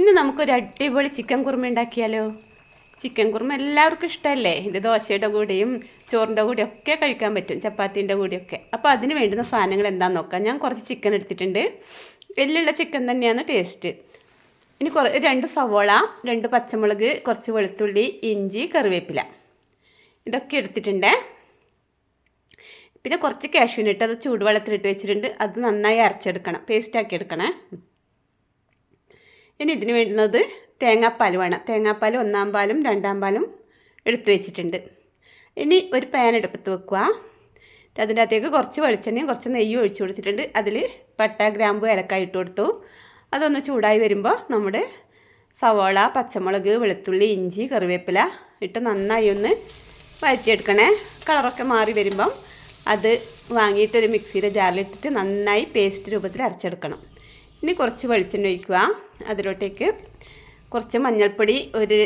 ഇനി നമുക്കൊരു അടിപൊളി ചിക്കൻ കുറുമ ഉണ്ടാക്കിയാലോ? ചിക്കൻ കുറുമ എല്ലാവർക്കും ഇഷ്ടമല്ലേ? ഇത് ദോശയുടെ കൂടെയും ചോറിൻ്റെ കൂടെയും ഒക്കെ കഴിക്കാൻ പറ്റും, ചപ്പാത്തീൻ്റെ കൂടെയൊക്കെ. അപ്പോൾ അതിന് വേണ്ടുന്ന സാധനങ്ങൾ എന്താണെന്ന് നോക്കാം. ഞാൻ കുറച്ച് ചിക്കൻ എടുത്തിട്ടുണ്ട്. എല്ലുള്ള ചിക്കൻ തന്നെയാണ് ടേസ്റ്റ്. ഇനി 2 സവോള, 2 പച്ചമുളക്, കുറച്ച് വെളുത്തുള്ളി, ഇഞ്ചി, കറിവേപ്പില, ഇതൊക്കെ എടുത്തിട്ടുണ്ട്. പിന്നെ കുറച്ച് കാഷ്യൂനട്ട്, അത് ചൂടുവെള്ളത്തിലിട്ട് വെച്ചിട്ടുണ്ട്. അത് നന്നായി അരച്ചെടുക്കണം, പേസ്റ്റാക്കി എടുക്കണേ. ഇനി ഇതിന് വേണ്ടുന്നത് തേങ്ങാപ്പാൽ വേണം. തേങ്ങാപ്പാൽ 1-ാം പാലും 2-ാം പാലും എടുത്ത് വെച്ചിട്ടുണ്ട്. ഇനി ഒരു പാൻ എടുപ്പത്ത് വെക്കുക. അതിൻ്റെ അകത്തേക്ക് കുറച്ച് വെളിച്ചെണ്ണയും കുറച്ച് നെയ്യും ഒഴിച്ച് കൊടുത്തിട്ടുണ്ട്. അതിൽ പട്ട, ഗ്രാമ്പു, ഏലക്കായ ഇട്ട് കൊടുത്തു. അതൊന്ന് ചൂടായി വരുമ്പോൾ നമ്മുടെ സവോള, പച്ചമുളക്, വെളുത്തുള്ളി, ഇഞ്ചി, കറിവേപ്പില ഇട്ട് നന്നായി ഒന്ന് വഴറ്റിയെടുക്കണേ. കളറൊക്കെ മാറി വരുമ്പം അത് വാങ്ങിയിട്ടൊരു മിക്സിയുടെ ജാറിലിട്ടിട്ട് നന്നായി പേസ്റ്റ് രൂപത്തിൽ അരച്ചെടുക്കണം. ഇനി കുറച്ച് വെളിച്ചെണ്ണ ഒഴിക്കുക. അതിലോട്ടേക്ക് കുറച്ച് മഞ്ഞൾപ്പൊടി, ഒരു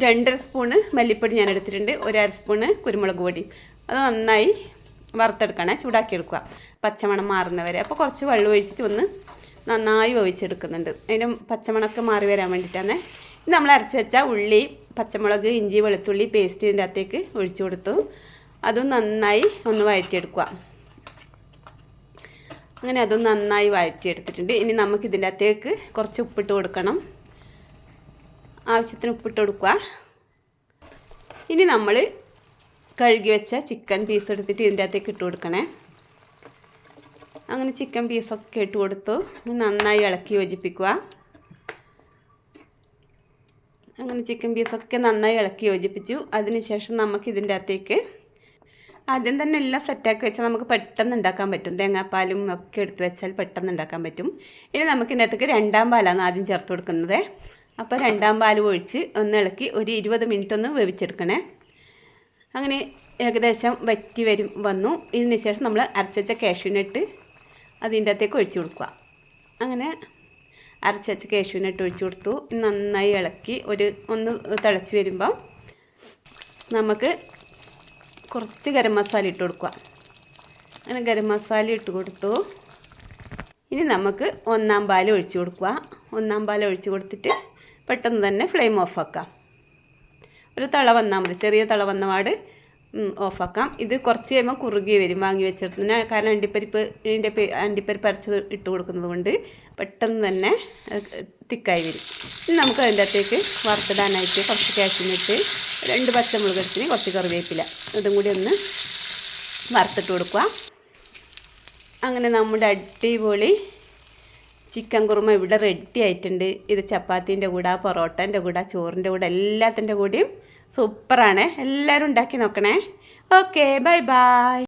2 സ്പൂണ് മല്ലിപ്പൊടി ഞാൻ എടുത്തിട്ടുണ്ട്, 1/2 സ്പൂണ് കുരുമുളക് പൊടി. അത് നന്നായി വറുത്തെടുക്കണേ, ചൂടാക്കിയെടുക്കുക പച്ചമണം മാറുന്നവരെ. അപ്പോൾ കുറച്ച് വെള്ളം ഒഴിച്ചിട്ട് ഒന്ന് നന്നായി വേവിച്ചെടുക്കുന്നുണ്ട്. അതിൻ്റെ പച്ചമണമൊക്കെ മാറി വരാൻ വേണ്ടിയിട്ടാണ്. ഇത് നമ്മൾ അരച്ച് വെച്ച ഉള്ളി, പച്ചമുളക്, ഇഞ്ചി, വെളുത്തുള്ളി പേസ്റ്റ് ഇതിൻ്റെ അകത്തേക്ക് ഒഴിച്ചു കൊടുത്തു. അതും നന്നായി ഒന്ന് വഴറ്റിയെടുക്കുക. അങ്ങനെ അതും നന്നായി വഴറ്റിയെടുത്തിട്ടുണ്ട്. ഇനി നമുക്കിതിൻ്റെ അകത്തേക്ക് കുറച്ച് ഉപ്പിട്ട് കൊടുക്കണം. ആവശ്യത്തിന് ഉപ്പിട്ട് കൊടുക്കുക. ഇനി നമ്മൾ കഴുകി വെച്ച ചിക്കൻ പീസ് എടുത്തിട്ട് ഇതിൻ്റെ അകത്തേക്ക് ഇട്ട് കൊടുക്കണേ. അങ്ങനെ ചിക്കൻ പീസൊക്കെ ഇട്ട് കൊടുത്തു. നന്നായി ഇളക്കി യോജിപ്പിക്കുക. അങ്ങനെ ചിക്കൻ പീസൊക്കെ നന്നായി ഇളക്കി യോജിപ്പിച്ചു. അതിനുശേഷം നമുക്ക് ഇതിൻ്റെ അകത്തേക്ക് ആദ്യം തന്നെ എല്ലാം സെറ്റാക്കി വെച്ചാൽ നമുക്ക് പെട്ടെന്ന് ഉണ്ടാക്കാൻ പറ്റും. തേങ്ങാപ്പാലും ഒക്കെ എടുത്ത് വെച്ചാൽ പെട്ടെന്ന് ഉണ്ടാക്കാൻ പറ്റും. ഇനി നമുക്ക് ഇതിൻ്റെ അകത്തേക്ക് 2-ാം പാലാണ് ആദ്യം ചേർത്ത് കൊടുക്കുന്നത്. അപ്പോൾ 2-ാം പാൽ ഒഴിച്ച് ഒന്ന് ഇളക്കി ഒരു 20 മിനിറ്റ് ഒന്ന് വേവിച്ചെടുക്കണേ. അങ്ങനെ ഏകദേശം വറ്റി വന്നു. ഇതിന് ശേഷം നമ്മൾ അരച്ച് വെച്ച കാഷ്യൂനട്ട് അതിൻ്റെ അകത്തേക്ക് ഒഴിച്ചു കൊടുക്കുക. അങ്ങനെ അരച്ച് വെച്ച കാഷ്യൂനട്ട് ഒഴിച്ചു കൊടുത്തു. നന്നായി ഇളക്കി ഒന്ന് തിളച്ച് വരുമ്പോൾ നമുക്ക് കുറച്ച് ഗരം മസാല ഇട്ട് കൊടുക്കുക. അങ്ങനെ ഗരം മസാല ഇട്ട് കൊടുത്തു. ഇനി നമുക്ക് 1-ാം പാൽ ഒഴിച്ചു കൊടുക്കുക. 1-ാം പാൽ ഒഴിച്ച് കൊടുത്തിട്ട് പെട്ടെന്ന് തന്നെ ഫ്ലെയിം ഓഫാക്കാം. ഒരു തള വന്നാൽ മതി, ചെറിയ തള വന്ന പാട് ഓഫാക്കാം. ഇത് കുറച്ച് കഴിയുമ്പോൾ കുറുകി വരും വാങ്ങി വെച്ചിടത്തിന്. കാരണം അണ്ടിപ്പരിപ്പ് അരച്ചത് ഇട്ട് കൊടുക്കുന്നത് കൊണ്ട് പെട്ടെന്ന് തന്നെ തിക്കായി വരും. ഇനി നമുക്ക് അതിൻ്റെ അകത്തേക്ക് വറുത്തിടാനായിട്ട് കുറച്ച് കാഷ്യൂനട്ട്, 2 പച്ചമുളക് എടുത്തിന്, കുറച്ച് കറിവേപ്പില, ഇതും കൂടി ഒന്ന് വറുത്തിട്ട് കൊടുക്കുക. അങ്ങനെ നമ്മുടെ അടിപൊളി ചിക്കൻ കുറുമ ഇവിടെ റെഡി ആയിട്ടുണ്ട്. ഇത് ചപ്പാത്തീൻ്റെ കൂടെ, പൊറോട്ടൻ്റെ കൂടെ, ചോറിൻ്റെ കൂടെ എല്ലാത്തിൻ്റെ കൂടെയും സൂപ്പറാണ്. എല്ലാവരും ഉണ്ടാക്കി നോക്കണേ. Okay, bye bye.